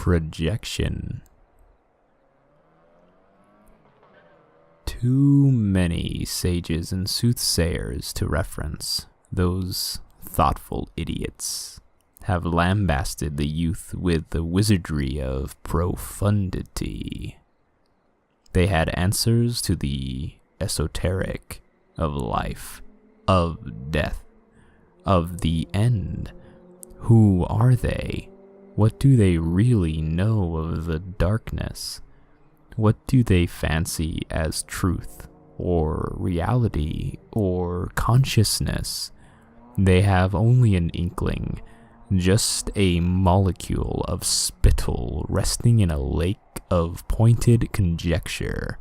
projection. Too many sages and soothsayers to reference, those thoughtful idiots, have lambasted the youth with the wizardry of profundity. They had answers to the esoteric of life, of death, of the end. Who are they? What do they really know of the darkness? What do they fancy as truth, or reality, or consciousness? They have only an inkling, just a molecule of spittle resting in a lake of pointed conjecture.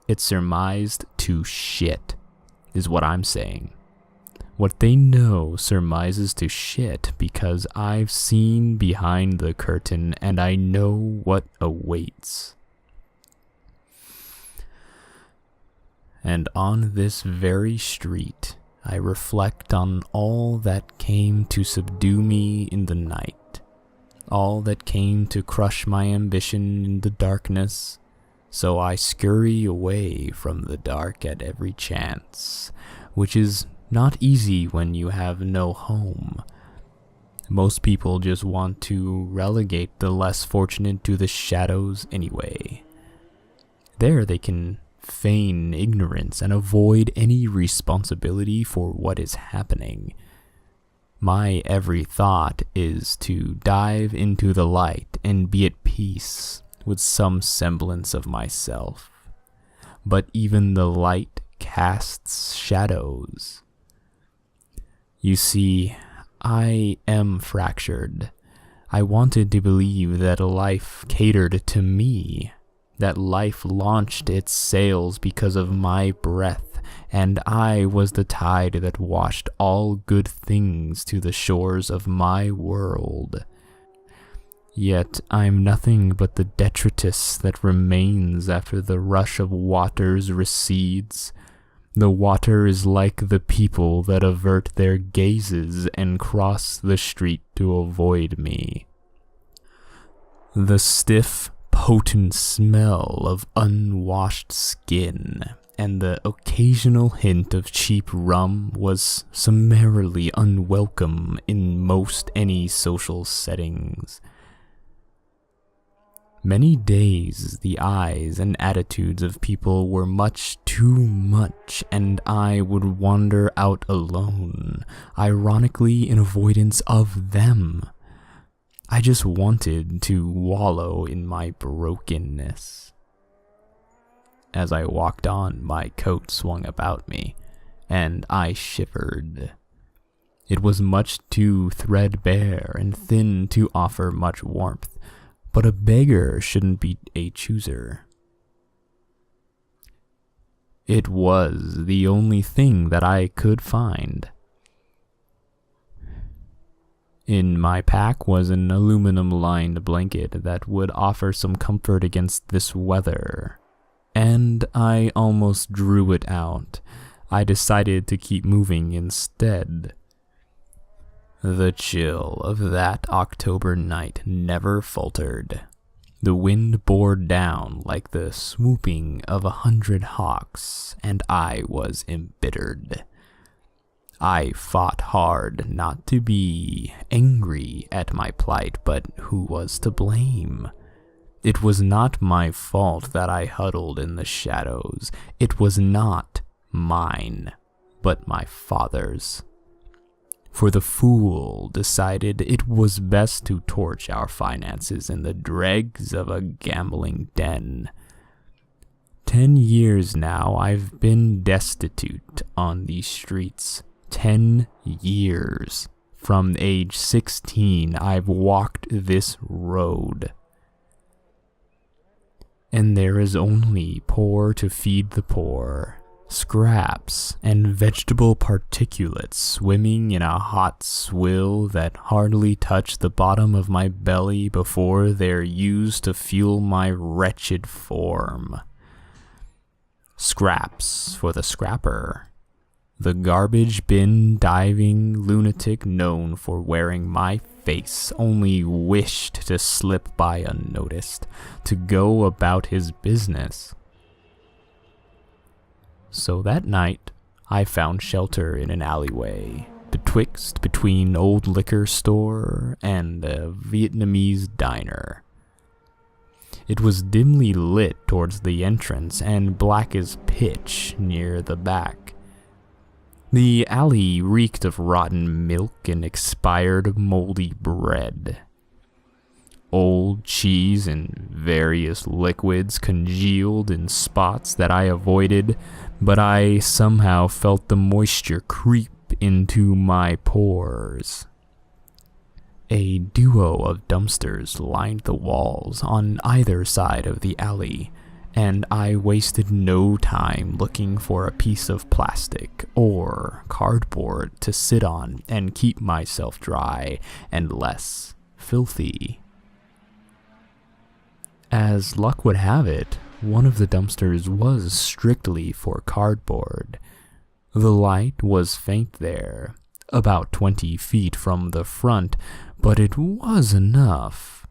It's surmised to shit, is what I'm saying. What they know surmises to shit because I've seen behind the curtain and I know what awaits. And on this very street, I reflect on all that came to subdue me in the night, all that came to crush my ambition in the darkness, so I scurry away from the dark at every chance, which is not easy when you have no home. Most people just want to relegate the less fortunate to the shadows anyway. There they can feign ignorance and avoid any responsibility for what is happening. My every thought is to dive into the light and be at peace with some semblance of myself. But even the light casts shadows. You see, I am fractured. I wanted to believe that life catered to me, that life launched its sails because of my breath, and I was the tide that washed all good things to the shores of my world. Yet I'm nothing but the detritus that remains after the rush of waters recedes. The water is like the people that avert their gazes and cross the street to avoid me. The stiff, potent smell of unwashed skin and the occasional hint of cheap rum was summarily unwelcome in most any social settings. Many days the eyes and attitudes of people were much too much, and I would wander out alone, ironically in avoidance of them. I just wanted to wallow in my brokenness. As I walked on, my coat swung about me, and I shivered. It was much too threadbare and thin to offer much warmth, but a beggar shouldn't be a chooser. It was the only thing that I could find. In my pack was an aluminum-lined blanket that would offer some comfort against this weather, and I almost drew it out. I decided to keep moving instead. The chill of that October night never faltered. The wind bore down like the swooping of 100 hawks, and I was embittered. I fought hard not to be angry at my plight, but who was to blame? It was not my fault that I huddled in the shadows. It was not mine, but my father's. For the fool decided it was best to torch our finances in the dregs of a gambling den. 10 years now I've been destitute on these streets. 10 years. From age 16 I've walked this road. And there is only poor to feed the poor. Scraps and vegetable particulates swimming in a hot swill that hardly touch the bottom of my belly before they're used to fuel my wretched form. Scraps for the scrapper. The garbage bin diving lunatic known for wearing my face only wished to slip by unnoticed, to go about his business. So that night, I found shelter in an alleyway, between old liquor store and a Vietnamese diner. It was dimly lit towards the entrance and black as pitch near the back. The alley reeked of rotten milk and expired moldy bread. Old cheese and various liquids congealed in spots that I avoided, but I somehow felt the moisture creep into my pores. A duo of dumpsters lined the walls on either side of the alley, and I wasted no time looking for a piece of plastic or cardboard to sit on and keep myself dry and less filthy. As luck would have it, one of the dumpsters was strictly for cardboard. The light was faint there, about 20 feet from the front, but it was enough.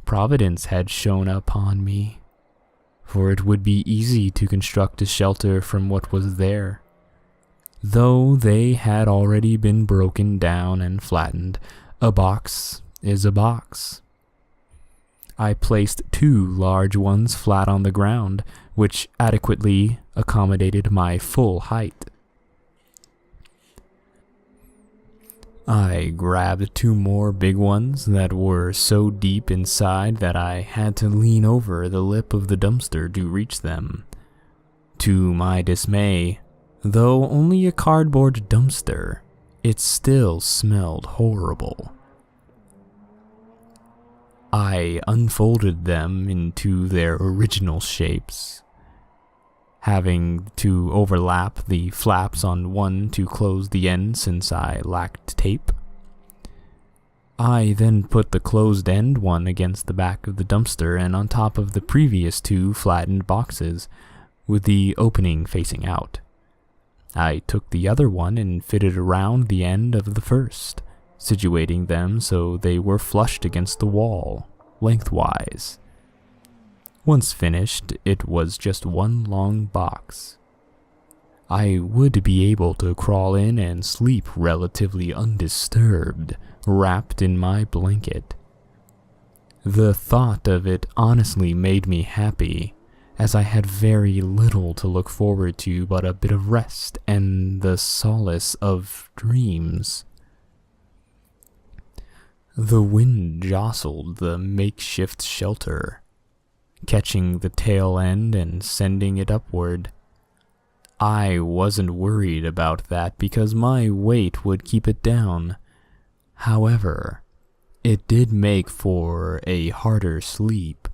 Providence had shone upon me, for it would be easy to construct a shelter from what was there. Though they had already been broken down and flattened, a box is a box. I placed 2 large ones flat on the ground, which adequately accommodated my full height. I grabbed 2 more big ones that were so deep inside that I had to lean over the lip of the dumpster to reach them. To my dismay, though only a cardboard dumpster, it still smelled horrible. I unfolded them into their original shapes, having to overlap the flaps on one to close the end since I lacked tape. I then put the closed end one against the back of the dumpster and on top of the previous 2 flattened boxes, with the opening facing out. I took the other one and fitted around the end of the first, situating them so they were flushed against the wall, lengthwise. Once finished, it was just one long box. I would be able to crawl in and sleep relatively undisturbed, wrapped in my blanket. The thought of it honestly made me happy, as I had very little to look forward to but a bit of rest and the solace of dreams. The wind jostled the makeshift shelter, catching the tail end and sending it upward. I wasn't worried about that because my weight would keep it down. However, it did make for a harder sleep.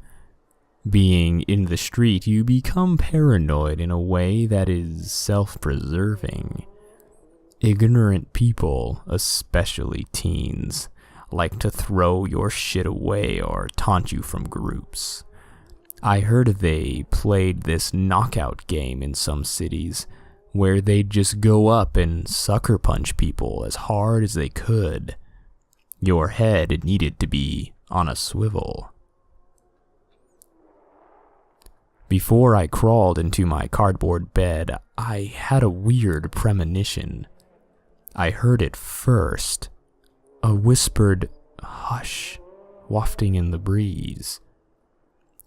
Being in the street, you become paranoid in a way that is self-preserving. Ignorant people, especially teens, like to throw your shit away or taunt you from groups. I heard they played this knockout game in some cities, where they'd just go up and sucker punch people as hard as they could. Your head needed to be on a swivel. Before I crawled into my cardboard bed, I had a weird premonition. I heard it first. A whispered hush wafting in the breeze.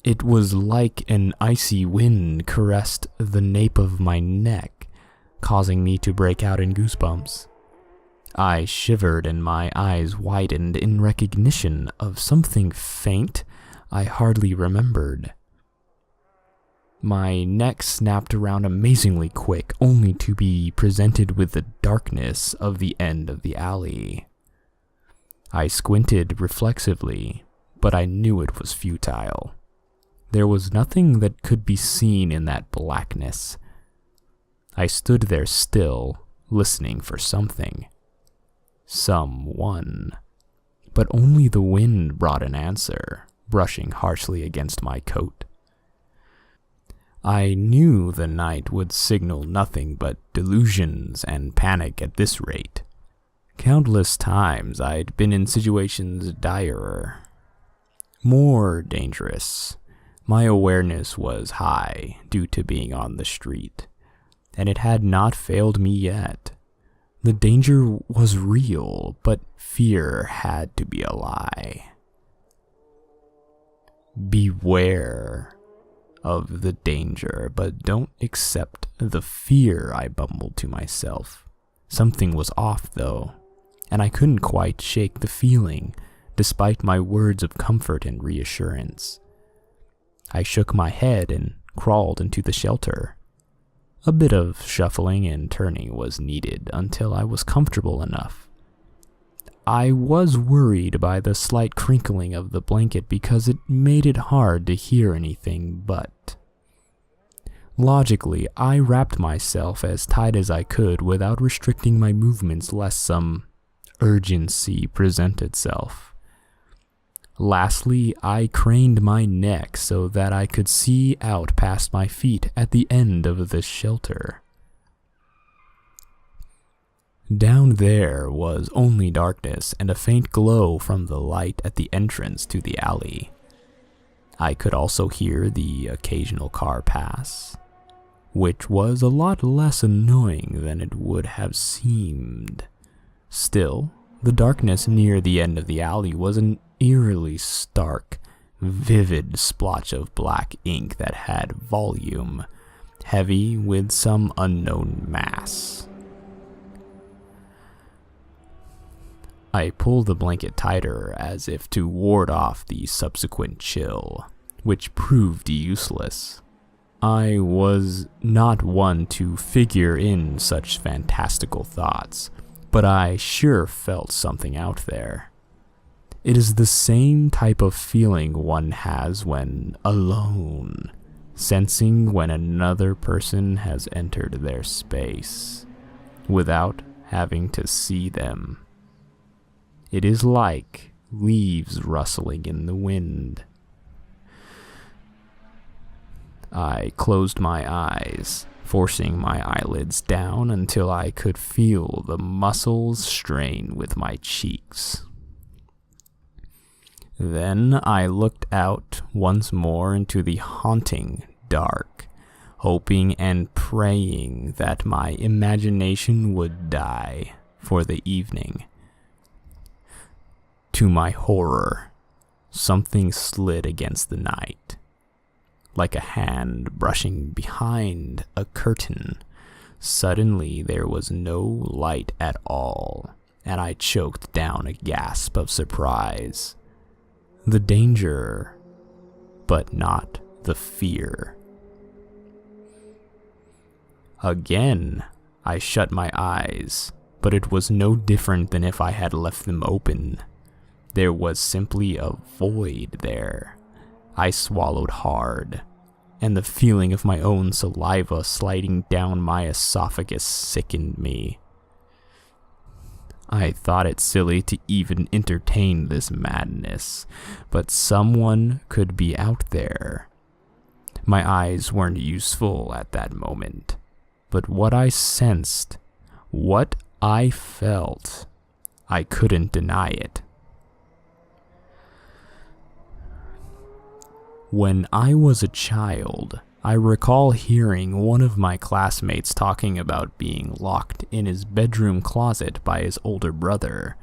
It was like an icy wind caressed the nape of my neck, causing me to break out in goosebumps. I shivered and my eyes widened in recognition of something faint I hardly remembered. My neck snapped around amazingly quick, only to be presented with the darkness of the end of the alley. I squinted reflexively, but I knew it was futile. There was nothing that could be seen in that blackness. I stood there still, listening for something. Someone. But only the wind brought an answer, brushing harshly against my coat. I knew the night would signal nothing but delusions and panic at this rate. Countless times I'd been in situations direr, more dangerous. My awareness was high due to being on the street, and it had not failed me yet. The danger was real, but fear had to be a lie. Beware of the danger, but don't accept the fear, I bumbled to myself. Something was off, though, and I couldn't quite shake the feeling, despite my words of comfort and reassurance. I shook my head and crawled into the shelter. A bit of shuffling and turning was needed until I was comfortable enough. I was worried by the slight crinkling of the blanket because it made it hard to hear anything, but logically, I wrapped myself as tight as I could without restricting my movements lest some urgency present itself. Lastly, I craned my neck so that I could see out past my feet at the end of the shelter. Down there was only darkness and a faint glow from the light at the entrance to the alley. I could also hear the occasional car pass, which was a lot less annoying than it would have seemed. Still, the darkness near the end of the alley was an eerily stark, vivid splotch of black ink that had volume, heavy with some unknown mass. I pulled the blanket tighter as if to ward off the subsequent chill, which proved useless. I was not one to figure in such fantastical thoughts, but I sure felt something out there. It is the same type of feeling one has when alone, sensing when another person has entered their space, without having to see them. It is like leaves rustling in the wind. I closed my eyes, forcing my eyelids down until I could feel the muscles strain with my cheeks. Then I looked out once more into the haunting dark, hoping and praying that my imagination would die for the evening. To my horror, something slid against the night, like a hand brushing behind a curtain. Suddenly there was no light at all, and I choked down a gasp of surprise. The danger, but not the fear. Again, I shut my eyes, but it was no different than if I had left them open. There was simply a void there. I swallowed hard, and the feeling of my own saliva sliding down my esophagus sickened me. I thought it silly to even entertain this madness, but someone could be out there. My eyes weren't useful at that moment, but what I sensed, what I felt, I couldn't deny it. When I was a child, I recall hearing one of my classmates talking about being locked in his bedroom closet by his older brother.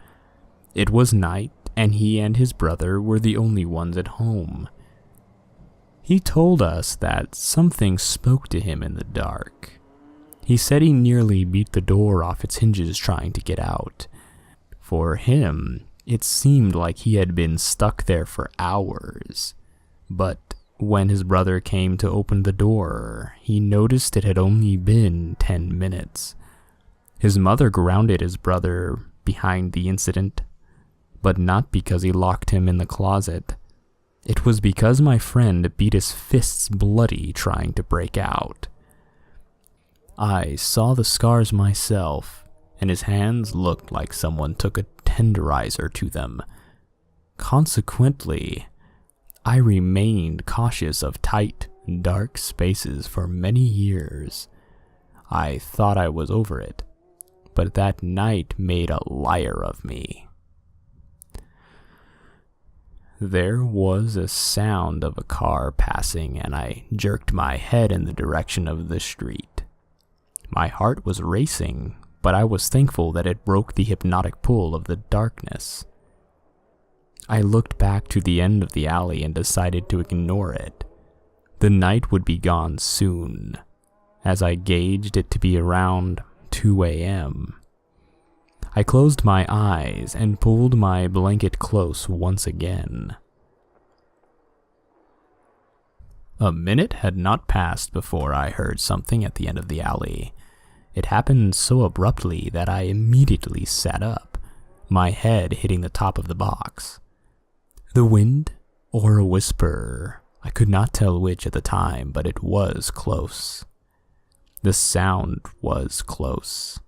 It was night, and he and his brother were the only ones at home. He told us that something spoke to him in the dark. He said he nearly beat the door off its hinges trying to get out. For him, it seemed like he had been stuck there for hours. But when his brother came to open the door, he noticed it had only been 10 minutes. His mother grounded his brother behind the incident, but not because he locked him in the closet. It was because my friend beat his fists bloody trying to break out. I saw the scars myself, and his hands looked like someone took a tenderizer to them. Consequently, I remained cautious of tight, dark spaces for many years. I thought I was over it, but that night made a liar of me. There was a sound of a car passing, and I jerked my head in the direction of the street. My heart was racing, but I was thankful that it broke the hypnotic pull of the darkness. I looked back to the end of the alley and decided to ignore it. The night would be gone soon, as I gauged it to be around 2 a.m. I closed my eyes and pulled my blanket close once again. A minute had not passed before I heard something at the end of the alley. It happened so abruptly that I immediately sat up, my head hitting the top of the box. The wind or a whisper, I could not tell which at the time, but it was close. The sound was close.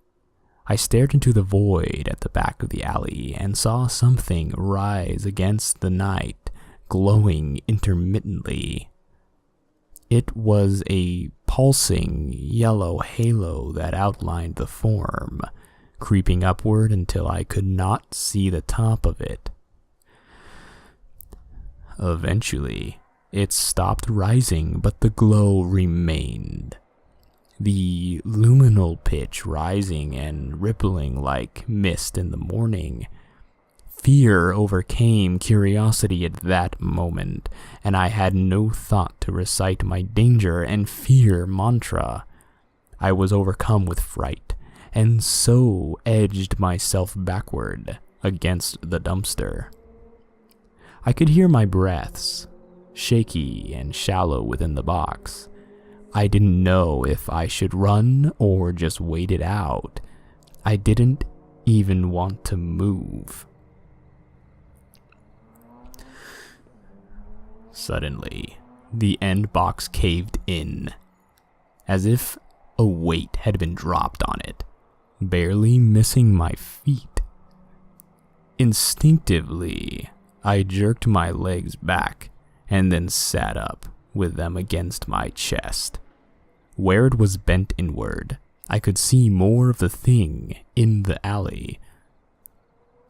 I stared into the void at the back of the alley and saw something rise against the night, glowing intermittently. It was a pulsing yellow halo that outlined the form, creeping upward until I could not see the top of it. Eventually, it stopped rising, but the glow remained. The luminal pitch rising and rippling like mist in the morning. Fear overcame curiosity at that moment, and I had no thought to recite my danger and fear mantra. I was overcome with fright, and so edged myself backward against the dumpster. I could hear my breaths, shaky and shallow within the box. I didn't know if I should run or just wait it out. I didn't even want to move. Suddenly, the end box caved in, as if a weight had been dropped on it, barely missing my feet. Instinctively, I jerked my legs back and then sat up with them against my chest. Where it was bent inward, I could see more of the thing in the alley,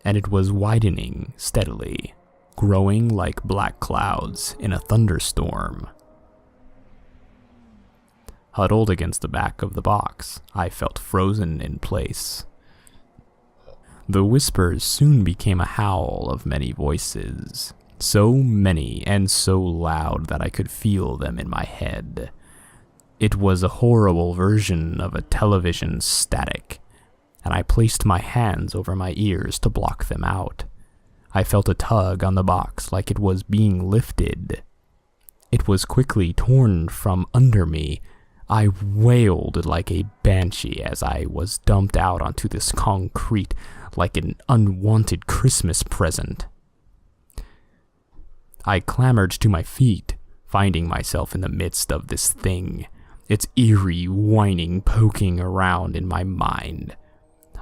and it was widening steadily, growing like black clouds in a thunderstorm. Huddled against the back of the box, I felt frozen in place. The whispers soon became a howl of many voices, so many and so loud that I could feel them in my head. It was a horrible version of a television static, and I placed my hands over my ears to block them out. I felt a tug on the box like it was being lifted. It was quickly torn from under me. I wailed like a banshee as I was dumped out onto this concrete like an unwanted Christmas present. I clambered to my feet, finding myself in the midst of this thing, its eerie whining poking around in my mind.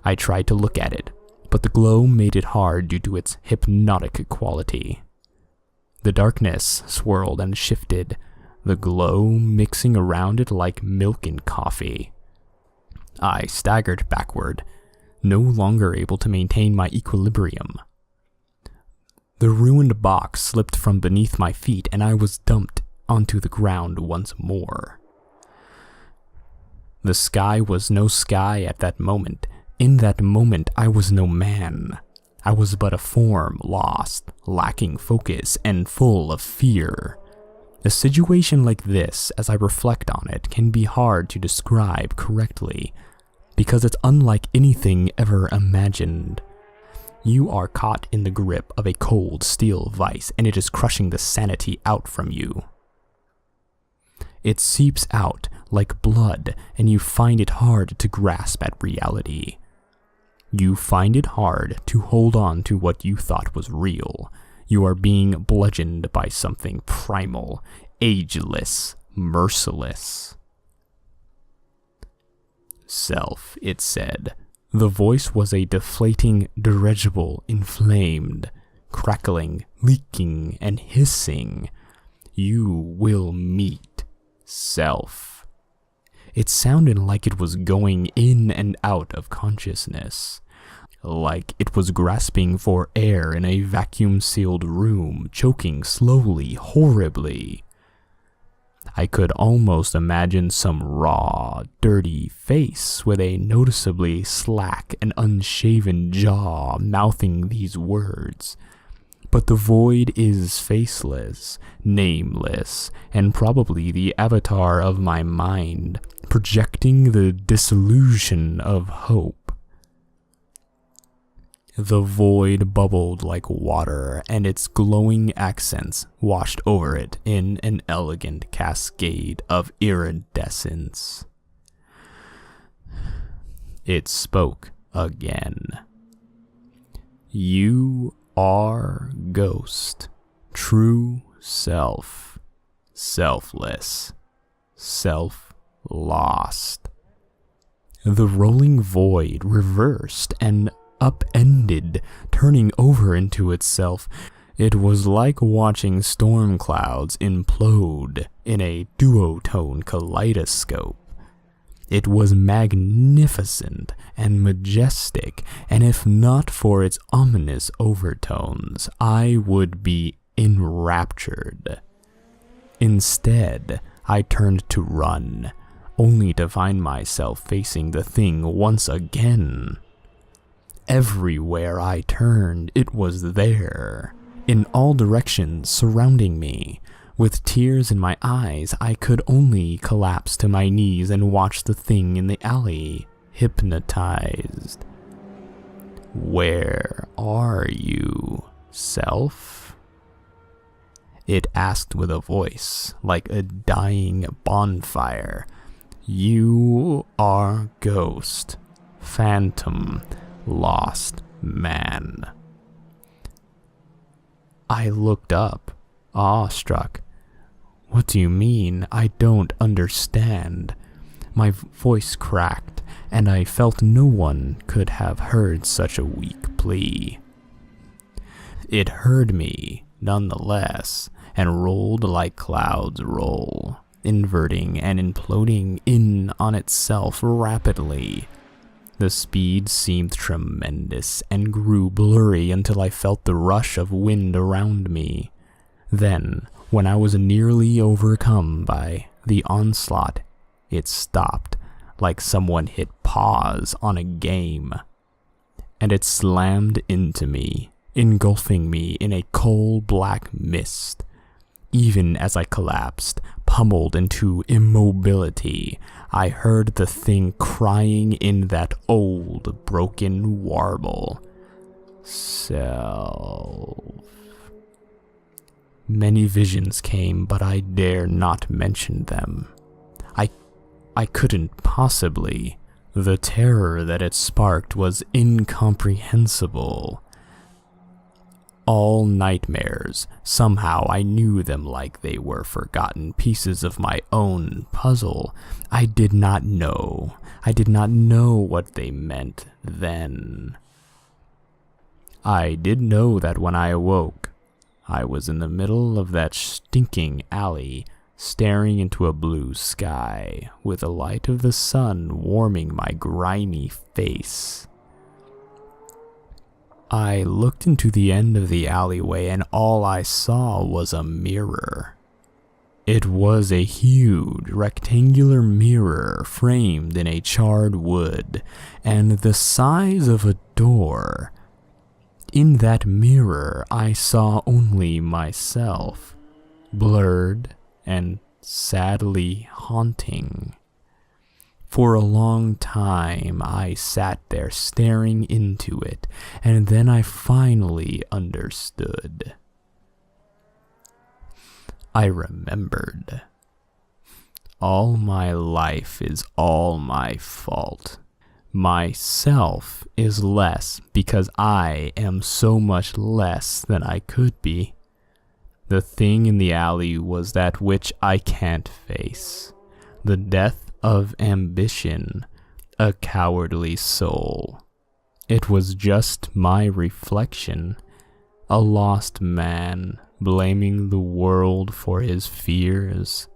I tried to look at it, but the glow made it hard due to its hypnotic quality. The darkness swirled and shifted, the glow mixing around it like milk and coffee. I staggered backward, no longer able to maintain my equilibrium. The ruined box slipped from beneath my feet, and I was dumped onto the ground once more. The sky was no sky at that moment. In that moment, I was no man. I was but a form lost, lacking focus, and full of fear. A situation like this, as I reflect on it, can be hard to describe correctly, because it's unlike anything ever imagined. You are caught in the grip of a cold steel vice, and it is crushing the sanity out from you. It seeps out like blood, and you find it hard to grasp at reality. You find it hard to hold on to what you thought was real. You are being bludgeoned by something primal, ageless, merciless. Self, it said. The voice was a deflating dirigible, inflamed, crackling, leaking, and hissing. You will meet self. It sounded like it was going in and out of consciousness, like it was grasping for air in a vacuum-sealed room, choking slowly, horribly. I could almost imagine some raw, dirty face with a noticeably slack and unshaven jaw mouthing these words. But the void is faceless, nameless, and probably the avatar of my mind, projecting the disillusion of hope. The void bubbled like water, and its glowing accents washed over it in an elegant cascade of iridescence. It spoke again. You are ghost, true self, selfless, self-lost. The rolling void reversed and upended, turning over into itself. It was like watching storm clouds implode in a duotone kaleidoscope. It was magnificent and majestic, and if not for its ominous overtones, I would be enraptured. Instead, I turned to run, only to find myself facing the thing once again. Everywhere I turned, it was there, in all directions surrounding me. With tears in my eyes, I could only collapse to my knees and watch the thing in the alley, hypnotized. Where are you, self? It asked with a voice like a dying bonfire. You are ghost, phantom, lost man. I looked up, awestruck. What do you mean? I don't understand. My voice cracked, and I felt no one could have heard such a weak plea. It heard me, nonetheless, and rolled like clouds roll, inverting and imploding in on itself rapidly. The speed seemed tremendous and grew blurry until I felt the rush of wind around me. Then, when I was nearly overcome by the onslaught, it stopped, like someone hit pause on a game. And it slammed into me, engulfing me in a coal-black mist. Even as I collapsed, pummeled into immobility, I heard the thing crying in that old, broken warble. Self. Many visions came, but I dare not mention them. I couldn't possibly. The terror that it sparked was incomprehensible. All nightmares, somehow I knew them like they were forgotten pieces of my own puzzle. I did not know what they meant then. I did know that when I awoke, I was in the middle of that stinking alley, staring into a blue sky, with the light of the sun warming my grimy face. I looked into the end of the alleyway, and all I saw was a mirror. It was a huge rectangular mirror framed in a charred wood, and the size of a door. In that mirror, I saw only myself, blurred and sadly haunting. For a long time, I sat there staring into it, and then I finally understood. I remembered. All my life is all my fault. Myself is less because I am so much less than I could be. The thing in the alley was that which I can't face. The death of ambition, a cowardly soul. It was just my reflection, a lost man blaming the world for his fears.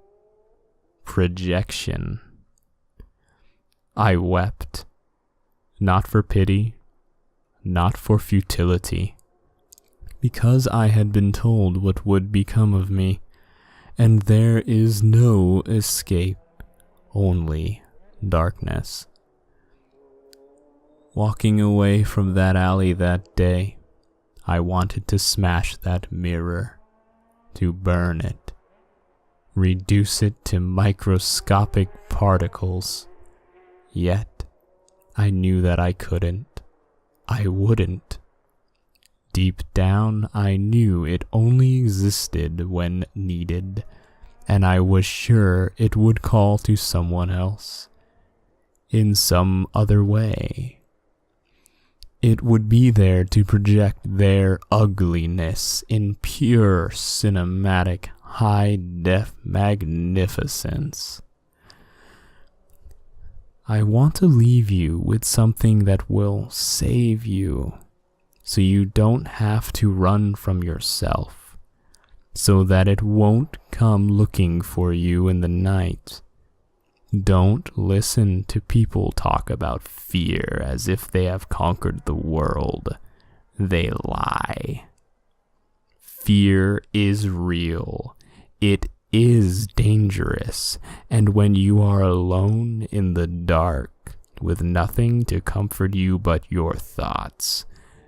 projection. I wept, not for pity, not for futility, because I had been told what would become of me, and there is no escape, only darkness. Walking away from that alley that day, I wanted to smash that mirror, to burn it, reduce it to microscopic particles. Yet, I knew that I couldn't. I wouldn't. Deep down, I knew it only existed when needed, and I was sure it would call to someone else, in some other way. It would be there to project their ugliness in pure cinematic high-def magnificence. I want to leave you with something that will save you, so you don't have to run from yourself, so that it won't come looking for you in the night. Don't listen to people talk about fear as if they have conquered the world. They lie. Fear is real. It is dangerous, and when you are alone in the dark, with nothing to comfort you but your thoughts,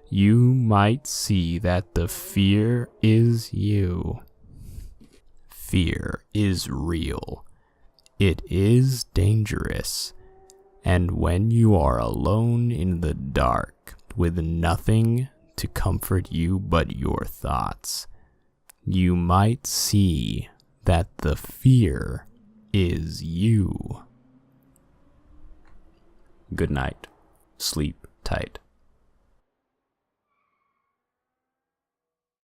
you might see that the fear is you. Fear is real. It is dangerous, and when you are alone in the dark, with nothing to comfort you but your thoughts, you might see that the fear is you. Good night. Sleep tight.